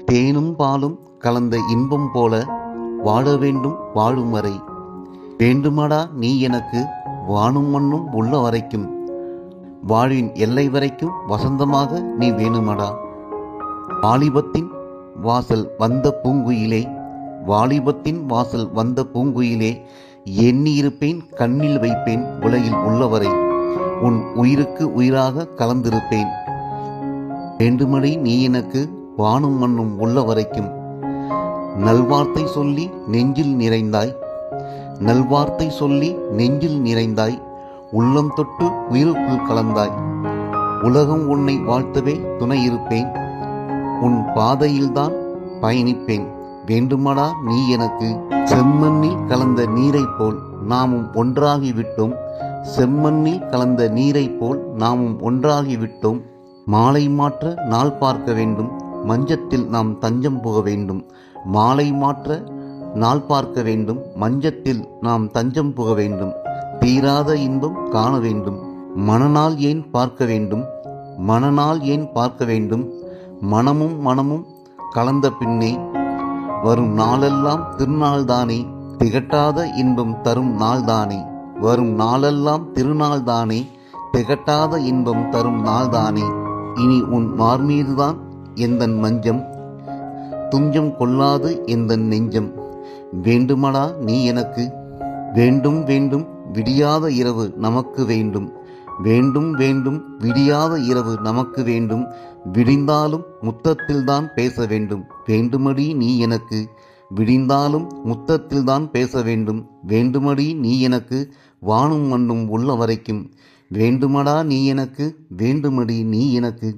தேனும் பாலும் கலந்த இன்பம் போல வாழ வேண்டும் வாழும் வரை. வேண்டுமடா நீ எனக்கு வானும் மண்ணும் உள்ள வரைக்கும். வாழ்வின் எல்லை வரைக்கும் வசந்தமாக நீ வேணுமடா. வாலிபத்தின் வாசல் வந்த பூங்குயிலே, வாலிபத்தின் வாசல் வந்த பூங்குயிலே, எண்ணி இருப்பேன் கண்ணில் வைப்பேன் உலகில் உள்ளவரை. உன் உயிருக்கு உயிராக கலந்திருப்பேன். வேண்டுமடி நீ எனக்கு வானும் மண்ணும் உள்ள வரைக்கும். நல்வார்த்தை சொல்லி நெஞ்சில் நிறைந்தாய், நல்வார்த்தை சொல்லி நெஞ்சில் நிறைந்தாய், உள்ளம் தொட்டு உயிருக்குள் கலந்தாய். உலகம் உன்னை வாழ்த்தவே துணை இருப்பேன், உன் பாதையில்தான் பயணிப்பேன். வேண்டுமடா நீ எனக்கு. செம்மண்ணில் கலந்த நீரை போல் நாமும் ஒன்றாகிவிட்டோம், செம்மண்ணில் கலந்த நீரை போல் நாமும் ஒன்றாகிவிட்டோம். மாலை மாற்ற நாள் பார்க்க வேண்டும், மஞ்சத்தில் நாம் தஞ்சம் புக வேண்டும். மாலை மாற்ற நாள் பார்க்க வேண்டும், மஞ்சத்தில் நாம் தஞ்சம் புக வேண்டும். தீராத இன்பம் காண வேண்டும், மனநாள் ஏன் பார்க்க வேண்டும், மனநாள் ஏன் பார்க்க வேண்டும். மனமும் மனமும் கலந்த பின்னே வரும் நாளெல்லாம் திருநாள்தானே, திகட்டாத இன்பம் தரும் நாள்தானே. வரும் நாளெல்லாம் திருநாள்தானே, திகட்டாத இன்பம் தரும் நாள்தானே. இனி உன் மார்மீதுதான் எந்தன் மஞ்சம், துஞ்சம் கொள்ளாது எந்தன் நெஞ்சம். வேண்டுமடா நீ எனக்கு. வேண்டும் வேண்டும் விடியாத இரவு நமக்கு வேண்டும், வேண்டும் வேண்டும் விடியாத இரவு நமக்கு வேண்டும். விடிந்தாலும் முத்தத்தில்தான் பேச வேண்டும். வேண்டுமடி நீ எனக்கு. விடிந்தாலும் முத்தத்தில்தான் பேச வேண்டும். வேண்டுமடி நீ எனக்கு வானும் மண்ணும் உள்ள வரைக்கும். வேண்டுமடா நீ எனக்கு. வேண்டுமடி நீ எனக்கு.